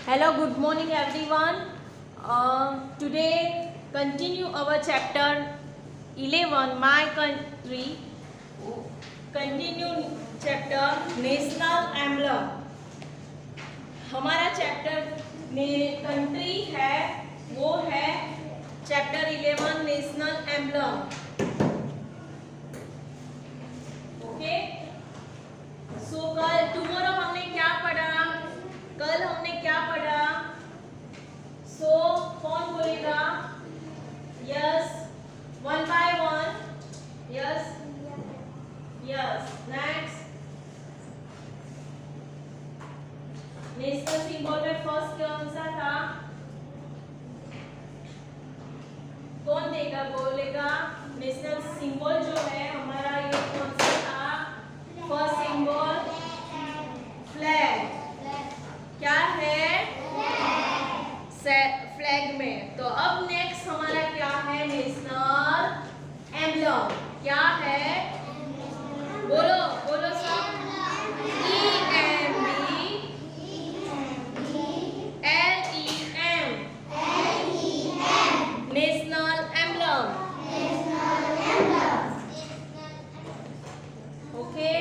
Hello, good morning everyone. Today continue our chapter 11 My Country. Continue chapter National Emblem. हमारा chapter में country है वो है chapter 11 national emblem. Okay, सो कल tomorrow हमने क्या पढ़ा? कल हमने क्या पढ़ा? सो कौन बोलेगा? Yes, one by one. Yes yes. Next, national symbol में फर्स्ट कौन सा था? कौन देगा बोलेगा? नेशनल सिंबल जो है हमारा ये कौन सा था? First symbol flag. क्या है? फ्लैग में. तो अब नेक्स्ट हमारा क्या है? National emblem. क्या है? बोलो बोलो सब. National emblem. Okay,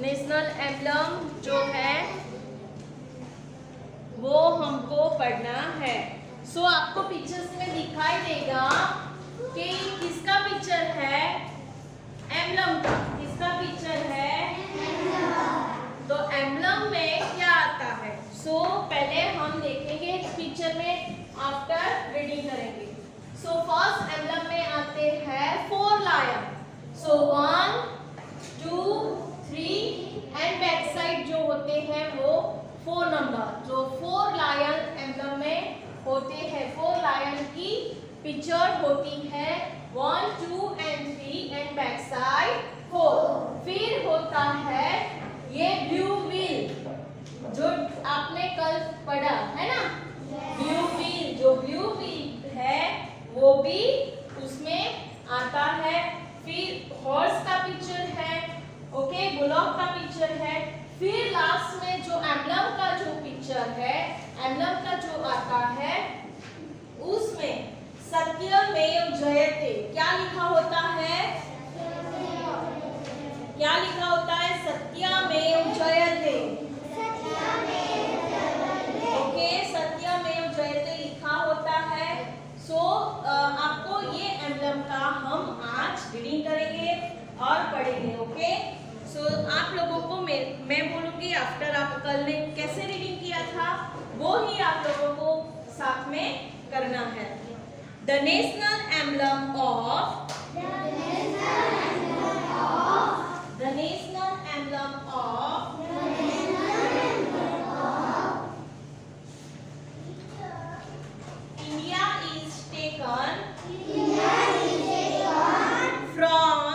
national emblem जो है वो हमको पढ़ना है. सो आपको पिक्चर्स में दिखाई देगा कि किसका पिक्चर है? एम्बलम का. किसका पिक्चर है? तो एम्बलम में क्या आता है? सो पहले हम देखेंगे पिक्चर में, आफ्टर रीडिंग करेंगे. सो फर्स्ट एम्बलम में आते हैं 4 lion. So 1 2 3 and back side जो होते हैं वो 4 नंबर. जो 4 लायन एम्बलम में होते हैं, 4 लायन की पिक्चर होती है 1 2 एंड 3 एंड बैक साइड 4. फिर होता है ये ब्लू व्हील जो आपने कल पढ़ा है ना. ब्लू व्हील, जो ब्लू व्हील है वो भी उसमें आता है. फिर हॉर्स का पिक्चर है. ओके, बुलॉक का पिक्चर है. फिर लास्ट में जो एम्बलम का जो पिक्चर है, एम्बलम का जो आता है उसमें सत्यमेव जयते क्या लिखा होता है? क्या लिखा होता है? सत्यमेव जयते. ओके, सत्यमेव जयते लिखा होता है. सो आपको ये एम्बलम का हम आज रीडिंग करेंगे और पढ़ेंगे. ओके, सो आप लोगों को मैं बोलूंगी आफ्टर आप कल ने कैसे रीडिंग किया था वो ही आप लोगों को साथ में करना है. The national emblem of India is taken from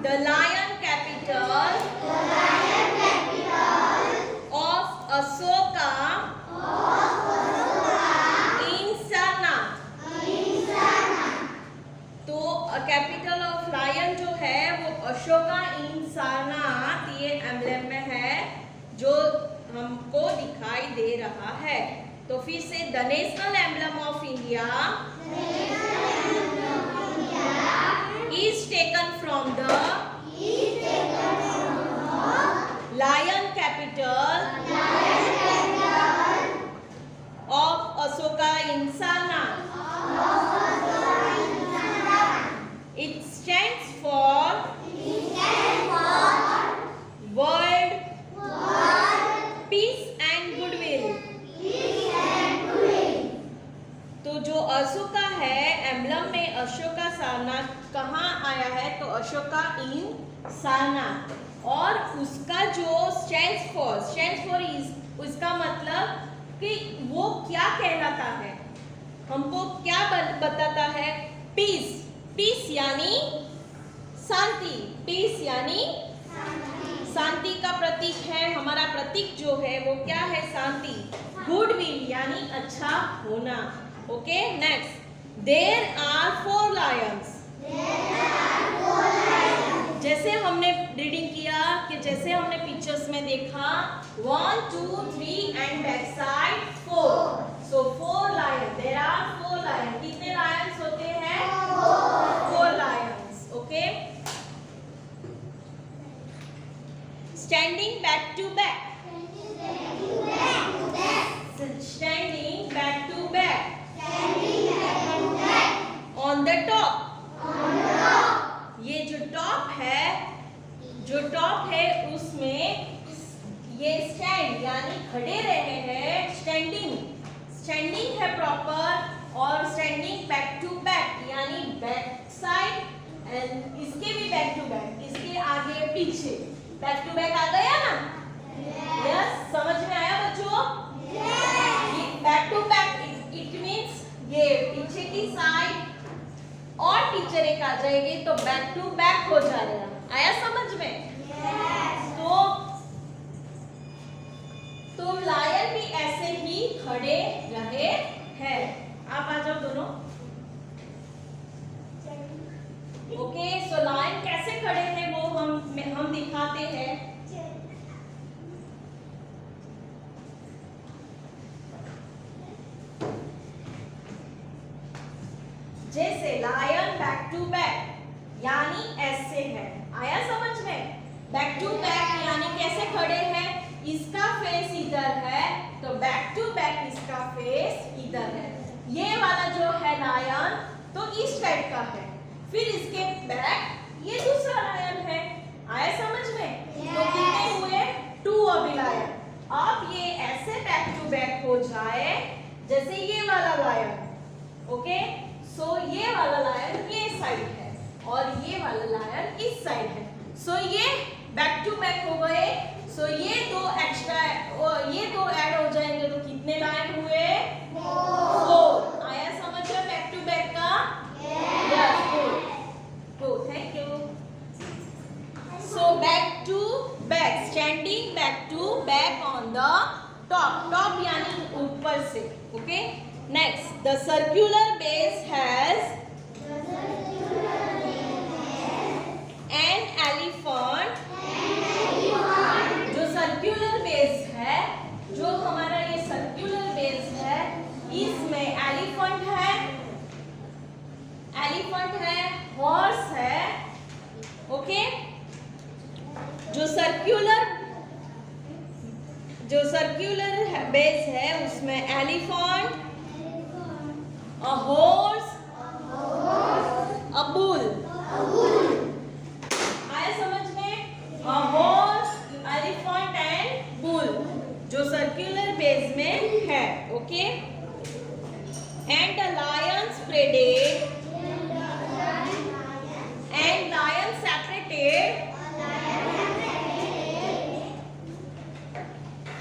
the lion capital of Ashoka in Sarnath. तो कैपिटल ऑफ लायन जो है वो अशोका इन सारनाथ ये एम्बलम में है जो हमको दिखाई दे रहा है. तो फिर से the national emblem of India is taken from the lion capital of Ashoka in Sarnath. It stands for world peace and goodwill. तो जो अशोका है एम्बलम में, अशोका सारनाथ कहाँ आया है? तो अशोका इन सारनाथ. और उसका जो स्टैंड्स फॉर इज उसका मतलब कि वो क्या कहलाता है, हमको क्या बताता है? पीस. पीस यानी शांति. पीस यानी शांति का प्रतीक है. हमारा प्रतीक जो है वो क्या है? शांति. गुडविल यानी अच्छा होना. Okay, next. There are 4 lions. जैसे हमने रीडिंग किया कि जैसे हमने पिक्चर्स में देखा 1 2 3 and back side 4. So 4 lion, there are 4 lion. कितने लायंस होते हैं? 4 lions. Okay. Standing back to back. Standing back to back. On the top. ये जो टॉप है उसमें ये स्टैंड यानी खड़े रहे हैं. स्टैंडिंग है प्रॉपर. और स्टैंडिंग बैक टू बैक यानी बैक साइड एंड इसके भी बैक टू बैक, इसके आगे पीछे बैक टू बैक आ गया ना? यस. समझ में आया बच्चों? Back to back it means ये पीछे की साइड और टीचर एक आ जाएगी तो बैक टू बैक हो जाएगा. आया समझ में? तो लायन भी ऐसे ही खड़े रहे हैं. आप आ जाओ दोनों. ओके. सो लायन कैसे खड़े हैं वो हम दिखाते हैं. जैसे लायन बैक टू बैक यानी ऐसे है. आया समझ में? बैक टू बैक यानी कैसे खड़े हैं. इसका फेस इधर है तो बैक टू बैक इसका फेस इधर है. ये वाला जो है लायन तो इस टाइप का है. फिर इसके बैक ये दूसरा लायन है. आया समझ में? तो कितने हुए? 2 अभी लायन. अब ये ऐसे बैक टू बैक हो जाए जैसे ये वाला लायन. ओके. सो ये वाला लायन ये साइड है और ये वाला लायन इस साइड है. सो ये बैक टू बैक हो गए. सो ये दो एक्स्ट्रा ये दो ऐड हो जाएंगे तो कितने लायन हुए? 4. आया समझ में बैक टू बैक का? Yes. Good. Thank you. So back to back, standing back to back on the top यानी ऊपर से. Okay. Next, the circular base has an elephant. जो circular base है, जो हमारा ये circular base है, इसमें elephant है, horse है. ओके. जो circular base है उसमें elephant, a horse, a bull. आया समझ में? A horse, elephant and bull जो circular base में है. Okay. And the lions paraded and lions separated.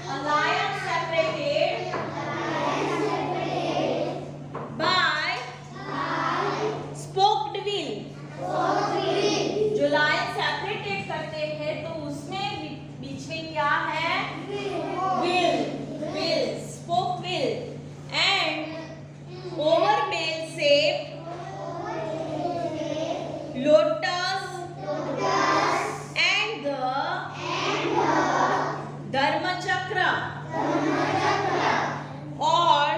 A lion separated by spoked wheel. जो लायन सेपरेटेड करते हैं तो उसमें बीच में क्या है? Wheel, spoke wheel. And over bell shape lotus and dharma chakra और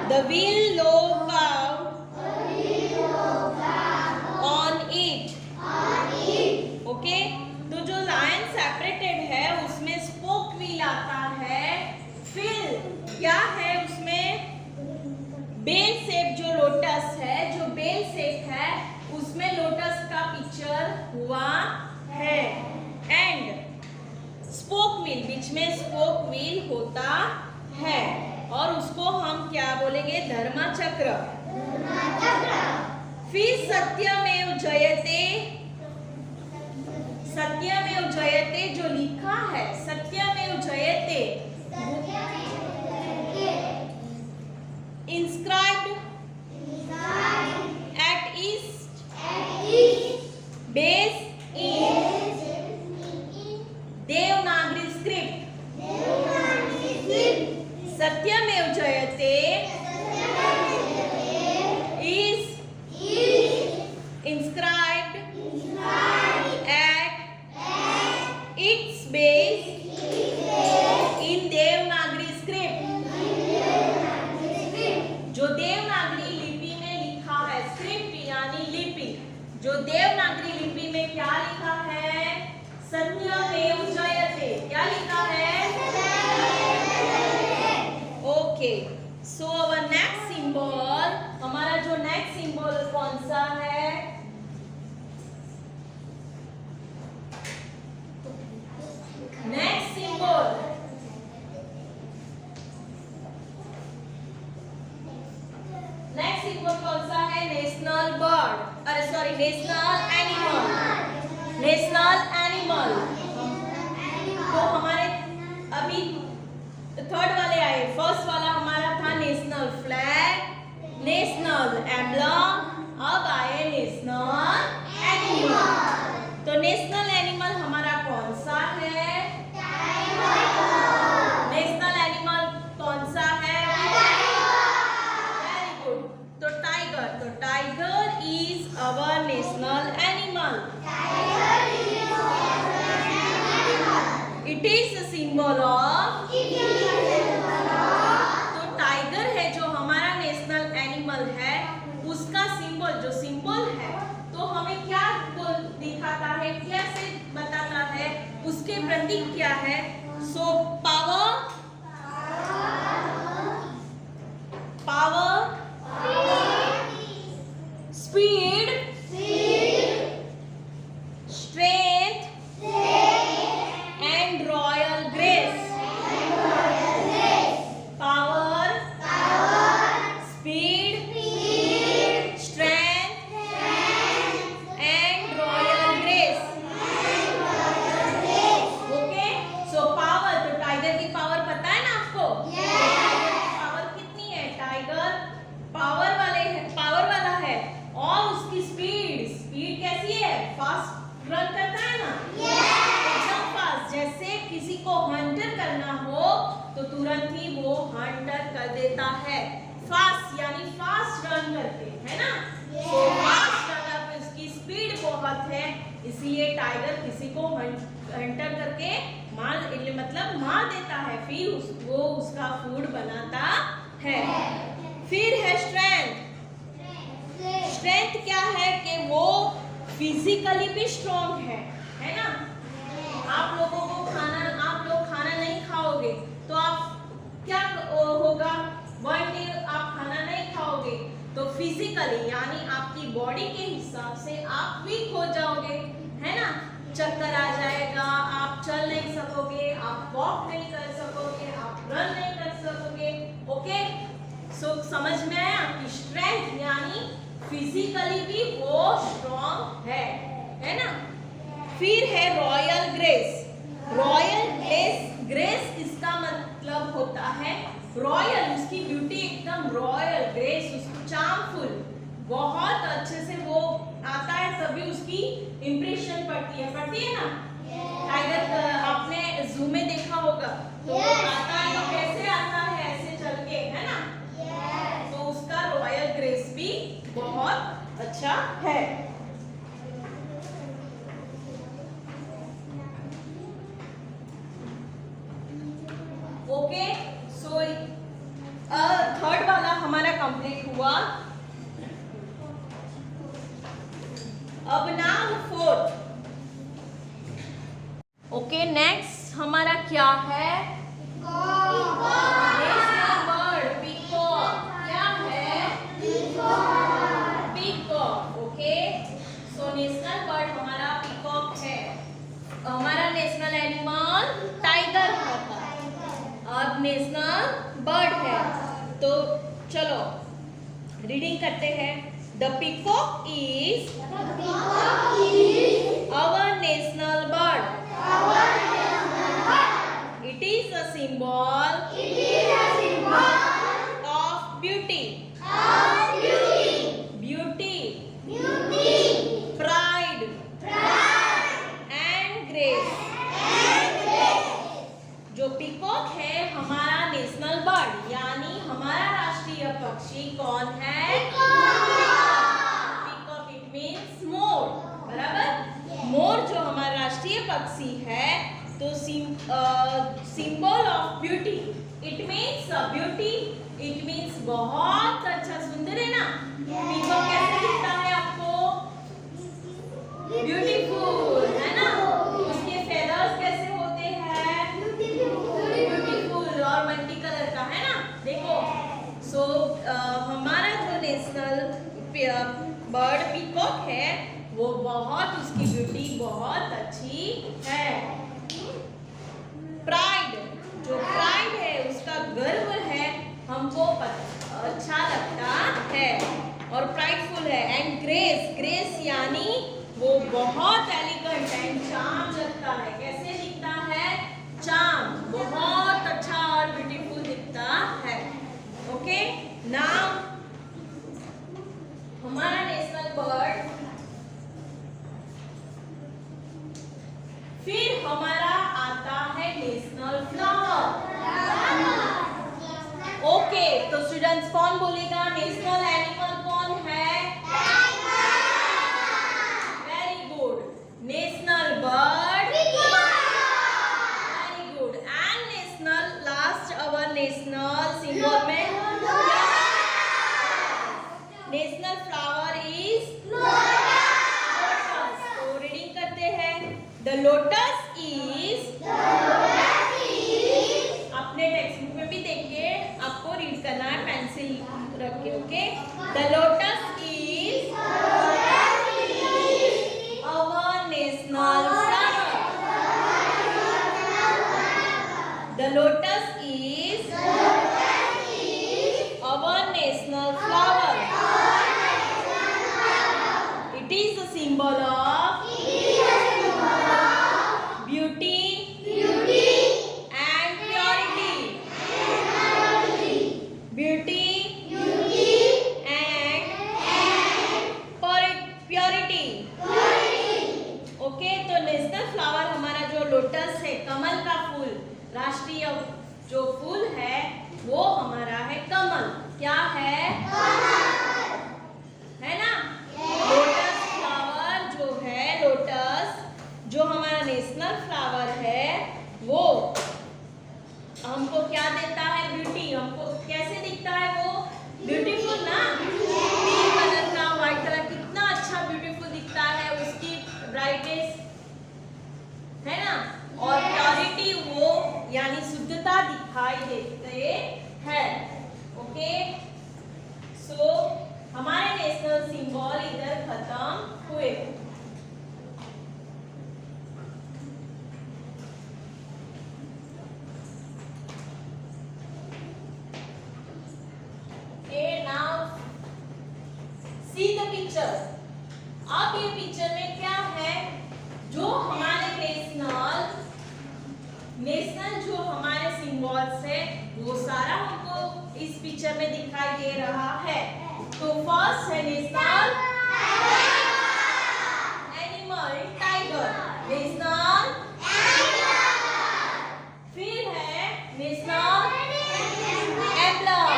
the wheel low curve on it. Okay. तो जो लाइन सेपरेटेड है उसमें स्पोक व्हील आता है. फिर क्या है उसमें? बेल शेप जो लोटस है, जो बेल शेप है उसमें लोटस का पिक्चर हुआ है. एंड स्पोक व्हील, बीच में स्पोक व्हील होता है और उसको हम क्या बोलेंगे? धर्म चक्र. फिर सत्यमेव जयते जो लिखा है, सत्यमेव जयते inscribed at east base in Devanagari script. सत्यमेव जयते is inscribed sorry national animal, national animal. तो हमारे अभी थर्ड वाले आए, फर्स्ट वाला हमारा था नेशनल फ्लैग, नेशनल एम्बलम, अब आए नेशनल एनिमल। तो नेशनल एनिमल हमारा कौन सा है? नेशनल एनिमल कौन सा है? वेरी गुड, तो टाइगर। तो tiger is our national animal. It is a symbol of, तो टाइगर है जो हमारा नेशनल एनिमल है, उसका सिंबल, जो सिंबल है तो हमें क्या दिखाता है, कैसे बताता है, उसके प्रतीक क्या है? So power, power, speed, strength and royal grace. Power, speed, strength and royal grace. Okay, so power, तो टाइगर की पावर पता है ना आपको? पावर कितनी है? टाइगर पावर वाला है। और उसकी स्पीड, स्पीड कैसी है? फास्ट रन करता है ना, एकदम फास्ट। जैसे किसी को हंटर करना हो तो तुरंत ही वो हंटर कर देता है। फास्ट यानी फास्ट रन करते है ना, तो फास्ट रनर, उसकी स्पीड बहुत है, इसलिए टाइगर किसी को हंटर करके मतलब मार देता है, फिर वो उसका फूड बनाता है। फिर है स्ट्रेंथ। स्ट्रेंथ क्या है? कि वो फिजिकली भी स्ट्रॉन्ग है ना। आप लोग खाना नहीं खाओगे तो आप क्या होगा? वन डे आप खाना नहीं खाओगे तो फिजिकली यानी आपकी बॉडी के हिसाब से आप वीक हो जाओगे, है ना। चक्कर आ जाएगा, आप चल नहीं सकोगे, आप वॉक नहीं कर सकोगे, आप रन नहीं कर सकोगे। ओके, सो समझ में आया कि स्ट्रेंथ यानी फिजिकली भी वो स्ट्रॉन्ग है ना। फिर है रॉयल ग्रेस। रॉयल ग्रेस इसका मतलब होता है रॉयल, उसकी ब्यूटी एकदम रॉयल, ग्रेस उसकी चार्मफुल, बहुत अच्छे से वो आता है, तभी उसकी इंप्रेशन पड़ती है ना। टाइगर आपने जू में देखा होगा, तो आता है तो कैसे आता है? ऐसे चल के, है ना। तो उसका रॉयल ग्रेस भी बहुत अच्छा है। ओके, सो थर्ड वाला हमारा कंप्लीट हुआ। अब नाउ फोर्थ। ओके, नेक्स्ट हमारा क्या है? National bird peacock. क्या है? Peacock. Okay, so national bird हमारा पीकॉक है। हमारा नेशनल एनिमल टाइगर होता है, अब नेशनल बर्ड है। तो चलो रीडिंग करते हैं। The peacock is our national bird. It is a symbol of beauty. Pride and grace. जो पीकॉक है हमारा नेशनल बर्ड यानी हमारा राष्ट्रीय पक्षी कौन है? पीकॉक, इट मीन्स मोर, बराबर। मोर जो हमारा राष्ट्रीय पक्षी है, तो symbol of beauty, it means beauty, it means बहुत अच्छा, सुंदर, है ना। पीकॉक कैसे दिखता है आपको? ब्यूटीफुल, है ना। उसके फेदर्स कैसे होते हैं? ब्यूटीफुल और मल्टी कलर का, है ना। देखो, सो हमारा जो नेशनल बर्ड पीकॉक है वो बहुत, उसकी ब्यूटी बहुत अच्छी है। प्राइड, जो प्राइड है उसका गर्व है, हमको अच्छा लगता है और प्राइडफुल है। एंड ग्रेस, ग्रेस यानी यानी वो बहुत एलिगेंट एंड चार्म लगता है। कैसे दिखता है? चार्म, बहुत अच्छा और ब्यूटीफुल दिखता है। ओके, नाउ हमारा नेशनल बर्ड, फिर हमारा आता है नेशनल फ्लावर। ओके, तो स्टूडेंट्स कौन बोलेगा नेशनल एनिमल कौन है? Very good. National bird, very good. And national, last our national symbol में नेशनल फ्लावर इज लोटस। तो रीडिंग करते हैं। द लोटस इज, अपने टेक्स्ट बुक में भी देखिए, आपको रीड करना है पेंसिल रख के। Okay, the lotus is our national flower. The lotus is our national flower. It is a symbol of beauty and purity. Beauty and purity. Okay, तो नेशनल फ्लावर हमारा जो लोटस है, कमल का फूल, राष्ट्रीय जो फूल है वो हमारा है कमल। क्या है? है ना? लोटस फ्लावर जो है, लोटस जो हमारा नेशनल फ्लावर है, वो हमको क्या देता है? ब्यूटी। हमको कैसे दिखता है वो? ब्यूटीफुल ना? पिंक कलर का, व्हाइट कलर, कितना अच्छा ब्यूटीफुल दिखता है, उसकी ब्राइटनेस है ना। और प्योरिटी, वो यानी शुद्धता दिखाई देते हैं। ओके, सो हमारे नेशनल सिंबल इधर खत्म हुए। Now see the picture. अब ये पिक्चर में क्या है? जो हमारे नेशनल जो हमारे सिंबल्स है वो सारा हमको इस पिक्चर में दिखाई दे रहा है। तो फर्स्ट है नेशनल एनिमल टाइगर, नेशनल, फिर है नेशनल एम्बलम,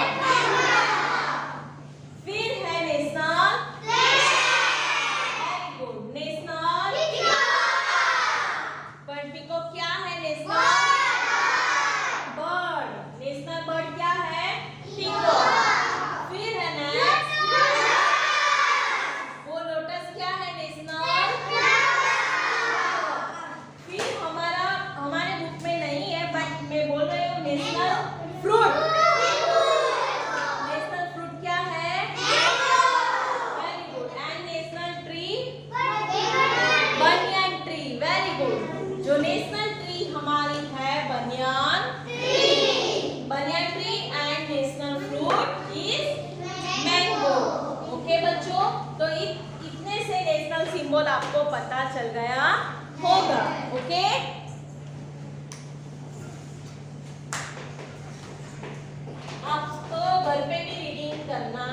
फिर है national, very good, national bird. Peacock क्या है? National bird. नेशनल बर्ड क्या है? पीकॉक। फिर है नेक्स्ट, वो लोटस क्या है? नेशनल। फिर हमारे बुक में नहीं है बट मैं बोल रही हूँ नेशनल फ्रूट। नेशनल फ्रूट क्या है? Very good. And national tree? Banyan tree, very good. जो नेशनल ट्री हमारी है banyan tree, banyan tree. And national fruit is mango. Okay बच्चों, तो इतने से नेशनल सिंबल आपको पता चल गया होगा। ओके, आपको घर पे भी रीडिंग करना